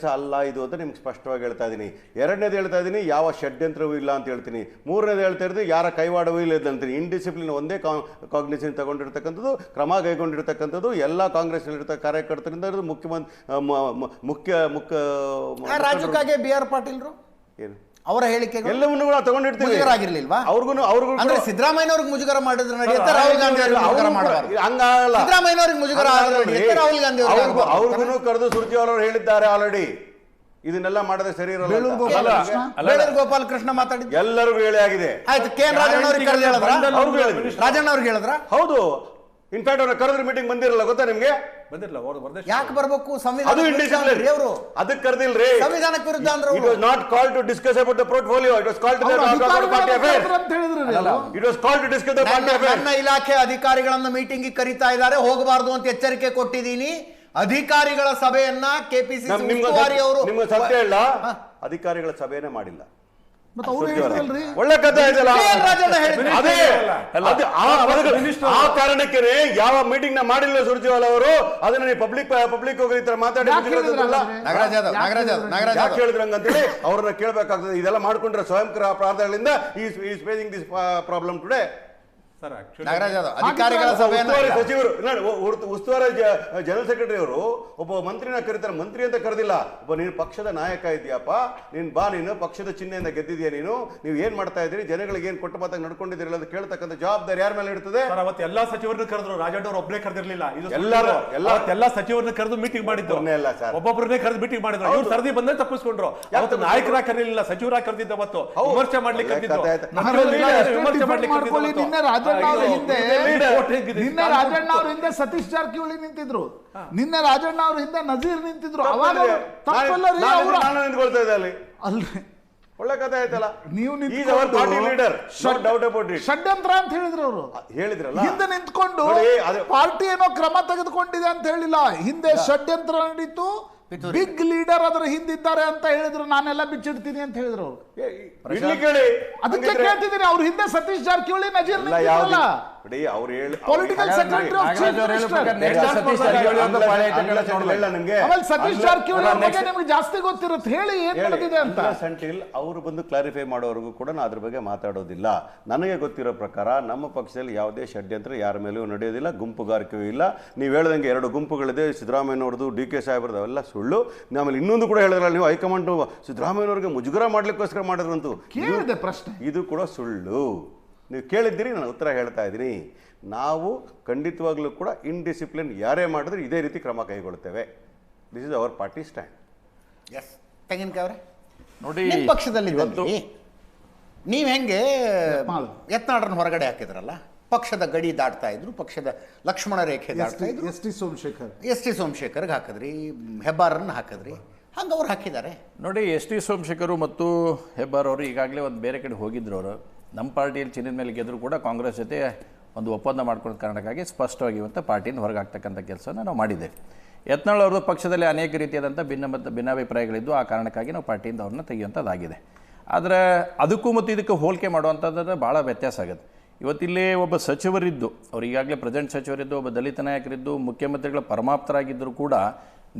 ಕೆಲಸ ಅಲ್ಲ ಇದು ಅಂತ ನಿಮ್ಗೆ ಸ್ಪಷ್ಟವಾಗಿ ಹೇಳ್ತಾ ಇದ್ದೀನಿ. ಎರಡನೇದು ಹೇಳ್ತಾ ಇದ್ದೀನಿ, ಯಾವ ಷಡ್ಯಂತ್ರವೂ ಇಲ್ಲ ಅಂತ ಹೇಳ್ತೀನಿ. ಮೂರನೇದು ಹೇಳ್ತಾ ಇರೋದು ಯಾರ ಕೈವಾಡವೂ ಇಲ್ಲ ಅಂತೀನಿ. ಇಂಡಿಸಿಪ್ಲಿನ್ ಒಂದೇ ಕಾಗ್ನಿಷನ್ ತಗೊಂಡಿರ್ತಕ್ಕಂಥದ್ದು, ಕ್ರಮ ಕೈಗೊಂಡಿರ್ತಕ್ಕಂಥದ್ದು ಎಲ್ಲ ಕಾಂಗ್ರೆಸ್ನಲ್ಲಿರ್ತ ಕಾರ್ಯಕರ್ತರಿಂದ ಮುಖ್ಯ ರಾಜು ಕಾಗೆ, ಬಿ ಆರ್ ಪಾಟೀಲ್ರು ಏನು ಅವರ ಹೇಳಿಕೆ ಎಲ್ಲವನ್ನೂ ಕೂಡ ತಗೊಂಡಿರ್ತೀವಿ. ಆಗಿರ್ಲಿಲ್ವಾ ಅವ್ರಿಗೂ ಅಂದ್ರೆ ಸಿದ್ದರಾಮಯ್ಯನವ್ರಿಗೆ ಮುಜುಗರ ಮಾಡಿದ್ರೆ ನಡೆಯುತ್ತೆ, ರಾಹುಲ್ ಗಾಂಧಿ ಹಂಗಲ್ಲ. ಸಿದ್ದರಾಮಯ್ಯನವ್ರಿಗೆ ಮುಜುಗರ ರಾಹುಲ್ ಗಾಂಧಿ ಅವ್ರಿಗೂ ಕರೆದು ಸುರ್ಜೇವಾಲ ಅವರು ಹೇಳಿದ್ದಾರೆ ಆಲ್ರೆಡಿ. ಇದನ್ನೆಲ್ಲ ಮಾಡಿದ್ರೆ ಸರಿ ಇರಲ್ಲ. ಬೇಳೂರು ಗೋಪಾಲ್ ಕೃಷ್ಣ ಮಾತಾಡಿದ್ರು, ಎಲ್ಲರಿಗೂ ಹೇಳಿ ಆಗಿದೆ. ಆಯ್ತು, ಕೆ ಎನ್ ರಾಜಣ್ಣ ಅವ್ರಿಗೆ ರಾಜಣ್ಣ ಅವ್ರಿಗೆ ಹೇಳಿದ್ರ? ಹೌದು, ಇನ್ಫ್ಯಾಕ್ಟ್ ಅವ್ರ ಕರೆದ್ರೆ ಮೀಟಿಂಗ್ ಬಂದಿರಲ್ಲ, ಗೊತ್ತಾ ನಿಮ್ಗೆ? ಯಾಕೆ ಬರ್ಬೇಕು? ಅದು ಇಂಡಿಸಿಪ್ಲಿನ್. ಅದಕ್ಕೆ ಕರೆದಿಲ್ರಿ, ಸಂವಿಧಾನಕ್ಕೆ ವಿರುದ್ಧ ಅಂದ್ರೆ. It was not called to discuss about the portfolio. It was called to talk about party affairs. It was called to discuss the party affairs. ನನ್ನ ಇಲಾಖೆ ಅಧಿಕಾರಿಗಳನ್ನ ಮೀಟಿಂಗ್ ಕರೀತಾ ಇದ್ದಾರೆ, ಹೋಗಬಾರದು ಅಂತ ಎಚ್ಚರಿಕೆ ಕೊಟ್ಟಿದ್ದೀನಿ. ಅಧಿಕಾರಿಗಳ ಸಭೆಯನ್ನ ಕೆಪಿಸಿಸಿ ಉಸ್ತುವಾರಿ ಅವರು ನಿಮ್ಗೆ ಸತ್ಯ ಇಲ್ಲ, ಅಧಿಕಾರಿಗಳ ಸಭೆಯನ್ನೇ ಮಾಡಿಲ್ಲ. ಒಳ್ಳೆ ಕಥೆ ಇದೆಯಲ್ಲ. ಆ ಕಾರಣಕ್ಕೆ ಯಾವ ಮೀಟಿಂಗ್ ನ ಮಾಡಿಲ್ಲ ಸುರ್ಜೇವಾಲ ಅವರು, ಅದನ್ನ ನೀವು ಪಬ್ಲಿಕ್ ಹೋಗಿ ಈ ತರ ಮಾತಾಡಿ ಯಾಕೆ ಹೇಳಿದ್ರಂಗಂತೇಳಿ ಅವ್ರನ್ನ ಕೇಳಬೇಕಾಗ್ತದೆ. ಇದೆಲ್ಲ ಮಾಡ್ಕೊಂಡ್ರೆ ಸ್ವಯಂ ಅಪರಾಧಗಳಿಂದ ಈ ಫೇಸಿಂಗ್ ದಿಸ್ ಪ್ರಾಬ್ಲಮ್ ಟುಡೇ. ಅಧಿಕಾರಿಗಳ ಸಚಿವರು ಉಸ್ತುವಾರಿ ಜನರಲ್ ಸೆಕ್ರೆಟರಿ ಅವರು ಒಬ್ಬ ಮಂತ್ರಿನ ಕರೀತಾರೆ, ಮಂತ್ರಿ ಅಂತ ಕರೆದಿಲ್ಲ. ಒಬ್ಬ ನೀನು ಪಕ್ಷದ ನಾಯಕ ಇದೆಯಪ್ಪ, ನೀನು ಬಾ, ನೀನು ಪಕ್ಷದ ಚಿಹ್ನೆಯಿಂದ ಗೆದ್ದಿದ್ಯಾ, ನೀವು ಏನ್ ಮಾಡ್ತಾ ಇದ್ದೀರಿ, ಜನಗಳಿಗೆ ಏನ್ ಕೊಟ್ಟ ಮಾತಾಗಿ ನಡ್ಕೊಂಡಿದ್ದೀರಲ್ಲ ಅಂತ ಕೇಳ್ತಕ್ಕಂಥ ಜವಾಬ್ದಾರಿ ಯಾರ ಮೇಲೆ ಇರ್ತದೆ? ಎಲ್ಲಾ ಸಚಿವರನ್ನ ಕರೆದ್ರು, ರಾಜಣ್ಣ ಅವ್ರು ಒಬ್ಬರೇ ಕರೆದಿರ್ಲಿಲ್ಲ. ಎಲ್ಲಾ ಸಚಿವರನ್ನ ಕರೆದು ಮೀಟಿಂಗ್ ಮಾಡಿದ್ದು, ಸರ್ ಒಬ್ಬೊಬ್ಬರನ್ನೇ ಕರೆದು ಮೀಟಿಂಗ್ ಮಾಡಿದ್ರು. ಇವ್ರು ಸರದಿ ಬಂದ್ರೆ ತಪ್ಪಿಸ್ಕೊಂಡ್ರು. ಅವತ್ತು ನಾಯಕರ ಕರೆಯಲಿಲ್ಲ, ಸಚಿವರ ಕರೆದಿದ್ದ. ಅವತ್ತು ವಿಮರ್ಶೆ ಮಾಡ್ಲಿಕ್ಕೆ ನಿನ್ನೆ ರಾಜಣ್ಣ ಅವ್ರ ಹಿಂದೆ ಸತೀಶ್ ಜಾರಕಿಹೊಳಿ ನಿಂತಿದ್ರು, ನಿನ್ನೆ ರಾಜಣ್ಣ ಅವ್ರ ಹಿಂದೆ ನಜೀರ್ ನಿಂತಿದ್ರು. ಅವಾಗ ನಿಂತ್ಕೊಳ್ತಾ ಇದೆ ಅಲ್ಲಿ ಅಲ್ರಿ, ಒಳ್ಳೆ ಕಥೆ ಆಯ್ತಲ್ಲ. ನೀವು ಷಡ್ಯಂತ್ರ ಅಂತ ಹೇಳಿದ್ರು ಅವರು, ಹೇಳಿದ್ರಲ್ಲ ಹಿಂದೆ ನಿಂತ್ಕೊಂಡು ಪಾರ್ಟಿ ಏನೋ ಕ್ರಮ ತೆಗೆದುಕೊಂಡಿದೆ ಅಂತ ಹೇಳಿಲ್ಲ, ಹಿಂದೆ ಷಡ್ಯಂತ್ರ ನಡೀತು, ಬಿಗ್ ಲೀಡರ್ ಅದರ ಹಿಂದಿದ್ದಾರೆ ಅಂತ ಹೇಳಿದ್ರು. ನಾನೆಲ್ಲ ಬಿಚ್ಚಿಡ್ತೀನಿ ಅಂತ ಹೇಳಿದ್ರು ಅವರು. ಅದಕ್ಕೆ ಕೇಳ್ತಿದ್ದೀನಿ, ಅವ್ರ ಹಿಂದೆ ಸತೀಶ್ ಜಾರಕಿಹೊಳಿ ನಜೀರ್ ಪೊಲಿಟಿಕಲ್ ಸೆಕ್ರೆಟರಿ ಸತೀಶ್ ಜಾರಕಿಹೊಳಿ ಬಗ್ಗೆ ನಿಮ್ಗೆ ಜಾಸ್ತಿ ಗೊತ್ತಿರುತ್ತೆ, ಹೇಳಿ ಏನ್ ನಡೆದಿದೆ ಅಂತ. ಅವರು ಬಂದು ಕ್ಲಾರಿಫೈ ಮಾಡೋವರೆಗೂ ಕೂಡ ನಾನು ಅದ್ರ ಬಗ್ಗೆ ಮಾತಾಡೋದಿಲ್ಲ. ನನಗೆ ಗೊತ್ತಿರೋ ಪ್ರಕಾರ ನಮ್ಮ ಪಕ್ಷದಲ್ಲಿ ಯಾವುದೇ ಷಡ್ಯಂತ್ರ ಯಾರ ಮೇಲೂ ನಡೆಯೋದಿಲ್ಲ, ಗುಂಪುಗಾರಿಕೆಯೂ ಇಲ್ಲ. ನೀವು ಹೇಳ್ದಂಗೆ 2 ಗುಂಪುಗಳಿದೆ, ಸಿದ್ದರಾಮಯ್ಯನವ್ರದ್ದು, ಡಿ.ಕೆ. ಸಾಹೇಬ್ರದ್ದು, ಅವೆಲ್ಲ ಸುಳ್ಳು. ಆಮೇಲೆ ಇನ್ನೊಂದು ಕೂಡ ಹೇಳಿದ್ರಲ್ಲ ನೀವು, ಹೈಕಮಾಂಡ್ ಸಿದ್ದರಾಮಯ್ಯನವ್ರಿಗೆ ಮುಜುಗರ ಮಾಡ್ಲಿಕ್ಕೋಸ್ಕರ ಮಾಡಿದ್ರಂತೂ, ಪ್ರಶ್ನೆ ಇದು ಕೂಡ ಸುಳ್ಳು. ನೀವು ಕೇಳಿದ್ದೀರಿ, ನಾನು ಉತ್ತರ ಹೇಳ್ತಾ ಇದ್ದೀನಿ. ನಾವು ಖಂಡಿತವಾಗ್ಲೂ ಕೂಡ ಇನ್ಡಿಸಿಪ್ಲಿನ್ ಯಾರೇ ಮಾಡಿದ್ರೆ ಇದೇ ರೀತಿ ಕ್ರಮ ಕೈಗೊಳ್ಳುತ್ತೇವೆ. This is our party stand. ತೆಂಗಿನಕಾಯಿ ನೋಡಿ, ಪಕ್ಷದಲ್ಲಿ ನೀವು ಹೆಂಗೆ ಯತ್ನಾಳರನ್ನು ಹೊರಗಡೆ ಹಾಕಿದ್ರಲ್ಲ, ಪಕ್ಷದ ಗಡಿ ದಾಟ್ತಾ ಇದ್ರು, ಪಕ್ಷದ ಲಕ್ಷ್ಮಣ ರೇಖೆ ದಾಟ್ತಾ ಇದ್ರು. ಎಸ್ ಟಿ ಸೋಮಶೇಖರ್ಗೆ ಹಾಕಿದ್ರಿ, ಹೆಬ್ಬಾರನ್ನು ಹಾಕಿದ್ರಿ, ಹಂಗೆ ಅವ್ರು ಹಾಕಿದ್ದಾರೆ ನೋಡಿ. ಎಸ್ ಟಿ ಸೋಮಶೇಖರ್ ಮತ್ತು ಹೆಬ್ಬಾರ್ ಅವರು ಈಗಾಗಲೇ ಒಂದು ಬೇರೆ ಕಡೆ ಹೋಗಿದ್ರು. ಅವರು ನಮ್ಮ ಪಾರ್ಟಿಯಲ್ಲಿ ಚಿನ್ನದ ಮೇಲೆ ಗೆದ್ದರೂ ಕೂಡ ಕಾಂಗ್ರೆಸ್ ಜೊತೆ ಒಂದು ಒಪ್ಪಂದ ಮಾಡ್ಕೊಳ್ಳೋ ಕಾರಣಕ್ಕಾಗಿ ಸ್ಪಷ್ಟವಾಗಿ ಇವತ್ತು ಪಾರ್ಟಿಯಿಂದ ಹೊರಗೆ ಆಗ್ತಕ್ಕಂಥ ಕೆಲಸನ ನಾವು ಮಾಡಿದ್ದೇವೆ. ಯತ್ನಾಳ್ ಅವ್ರದ್ದು ಪಕ್ಷದಲ್ಲಿ ಅನೇಕ ರೀತಿಯಾದಂಥ ಭಿನ್ನಾಭಿಪ್ರಾಯಗಳಿದ್ದು, ಆ ಕಾರಣಕ್ಕಾಗಿ ನಾವು ಪಾರ್ಟಿಯಿಂದ ಅವ್ರನ್ನ ತೆಗೆಯುವಂಥದ್ದಾಗಿದೆ. ಆದರೆ ಅದಕ್ಕೂ ಮತ್ತು ಇದಕ್ಕೆ ಹೋಲಿಕೆ ಮಾಡುವಂಥದ್ದು ಭಾಳ ವ್ಯತ್ಯಾಸ ಆಗುತ್ತೆ. ಇವತ್ತಿಲ್ಲಿ ಒಬ್ಬ ಸಚಿವರಿದ್ದು, ಅವ್ರು ಈಗಾಗಲೇ ಪ್ರೆಸೆಂಟ್ ಸಚಿವರಿದ್ದು, ಒಬ್ಬ ದಲಿತ ನಾಯಕರಿದ್ದು, ಮುಖ್ಯಮಂತ್ರಿಗಳ ಪರಮಾಪ್ತರಾಗಿದ್ದರೂ ಕೂಡ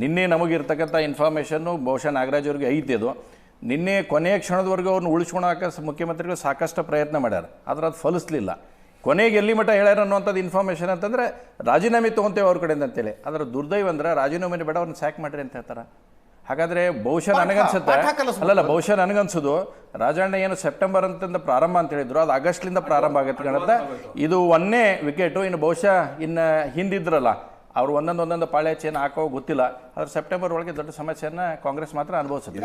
ನಿನ್ನೆ ನಮಗಿರ್ತಕ್ಕಂಥ ಇನ್ಫಾರ್ಮೇಷನ್ನು ಬಹುಶಃ ನಾಗರಾಜ್ ಅವ್ರಿಗೆ ಐತಿ. ಅದು ನಿನ್ನೆ ಕೊನೆಯ ಕ್ಷಣದವರೆಗೂ ಅವ್ರನ್ನ ಉಳಿಸ್ಕೊಳಕ್ಕೆ ಮುಖ್ಯಮಂತ್ರಿಗಳು ಸಾಕಷ್ಟು ಪ್ರಯತ್ನ ಮಾಡ್ಯಾರ, ಆದರೆ ಅದು ಫಲಿಸಲಿಲ್ಲ. ಕೊನೆಗೆ ಎಲ್ಲಿ ಮಟ್ಟ ಹೇಳ್ಯಾರ ಅನ್ನೋಂಥದ್ದು ಇನ್ಫಾರ್ಮೇಷನ್ ಅಂತಂದರೆ ರಾಜೀನಾಮೆ ತೊಗೊತೇವೆ ಅವ್ರ ಕಡೆಯಿಂದ ಅಂತೇಳಿ. ಅದರ ದುರ್ದೈವ ಅಂದ್ರೆ ರಾಜೀನಾಮೆ ಬೇಡ, ಅವ್ರನ್ನ ಸ್ಯಾಕ್ ಮಾಡಿರಿ ಅಂತ ಹೇಳ್ತಾರೆ. ಹಾಗಾದರೆ ಬಹುಶಃ ನನಗನ್ಸುತ್ತೆ, ಬಹುಶಃ ನನಗನ್ಸೋದು ರಾಜಣ್ಣ ಏನು ಸೆಪ್ಟೆಂಬರ್ ಅಂತಂದ ಪ್ರಾರಂಭ ಅಂತ ಹೇಳಿದ್ರು, ಅದು ಆಗಸ್ಟ್ಲಿಂದ ಪ್ರಾರಂಭ ಆಗುತ್ತೆ ಕಾಣುತ್ತೆ. ಇದು 1ನೇ ವಿಕೆಟು. ಇನ್ನು ಬಹುಶಃ ಇನ್ನು ಹಿಂದಿದ್ರಲ್ಲ ಅವ್ರು ಒಂದೊಂದು ಪಾಳೆ ಚೇನ್ ಹಾಕೋ ಗೊತ್ತಿಲ್ಲ, ಆದ್ರೆ ಸೆಪ್ಟೆಂಬರ್ ಒಳಗೆ ದೊಡ್ಡ ಸಮಸ್ಯೆಯನ್ನ ಕಾಂಗ್ರೆಸ್ ಮಾತ್ರ ಅನುಭವಿಸುತ್ತೆ.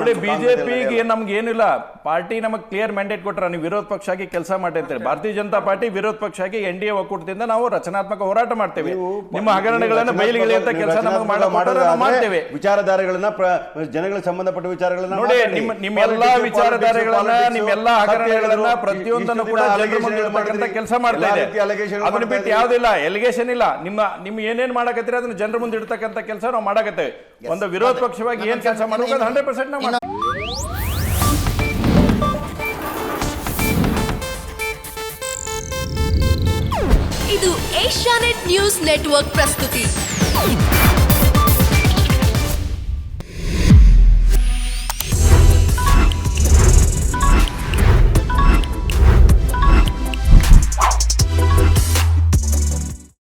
ನೋಡಿ, ಬಿಜೆಪಿಗೆ ನಮ್ಗೆ ಏನಿಲ್ಲ, ಪಾರ್ಟಿ ನಮಗೆ ಕ್ಲಿಯರ್ ಮ್ಯಾಂಡೇಟ್ ಕೊಟ್ಟರೆ ನೀವು ವಿರೋಧ ಪಕ್ಷ ಆಗಿ ಕೆಲಸ ಮಾಡಿ ಅಂತಾರೆ. ಭಾರತೀಯ ಜನತಾ ಪಾರ್ಟಿ ವಿರೋಧ ಪಕ್ಷ ಆಗಿ NDA ಒಕ್ಕೂಟದಿಂದ ನಾವು ರಚನಾತ್ಮಕ ಹೋರಾಟ ಮಾಡ್ತೇವೆ. ನಿಮ್ಮ ಹಗರಣಗಳನ್ನ ಬಯಲಿಗೆ ಅಂತ ಕೆಲಸ ಮಾಡ್ತೇವೆ. ವಿಚಾರಧಾರೆಗಳನ್ನ, ಜನಗಳಿಗೆ ಸಂಬಂಧಪಟ್ಟ ವಿಚಾರಗಳನ್ನ ನೋಡಿ, ನಿಮ್ಮ ಎಲ್ಲಾ ವಿಚಾರಧಾರೆಗಳನ್ನ, ನಿಮ್ಮೆಲ್ಲಾ ಹಗರಣಗಳನ್ನ ಪ್ರತಿಯೊಂದನ್ನು ಕೂಡ ಕೆಲಸ ಮಾಡ್ತಾ ಇದೆ. ಅದನ್ನ ಬಿಟ್ಟು ಯಾವುದಿಲ್ಲ, ಎಲಿಗೇಷನ್ ಇಲ್ಲ. ನಿಮ್ಮ ಏನೇನ್ ಮಾಡಕತ್ತೀರಿ ಅದನ್ನ ಜನರ ಮುಂದೆ ಇಡ್ತಕ್ಕಂಥ ಕೆಲಸ ನಾವು ಮಾಡಕತ್ತೇವೆ. ಒಂದು ವಿರೋಧ ಪಕ್ಷವಾಗಿ ಏನ್ ಕೆಲಸ ಮಾಡಬೇಕು 100% ನಾವು ಮಾಡ್ತೀವಿ. ಇದು ಏಷ್ಯಾನೆಟ್ ನ್ಯೂಸ್ ನೆಟ್ವರ್ಕ್ ಪ್ರಸ್ತುತಿ.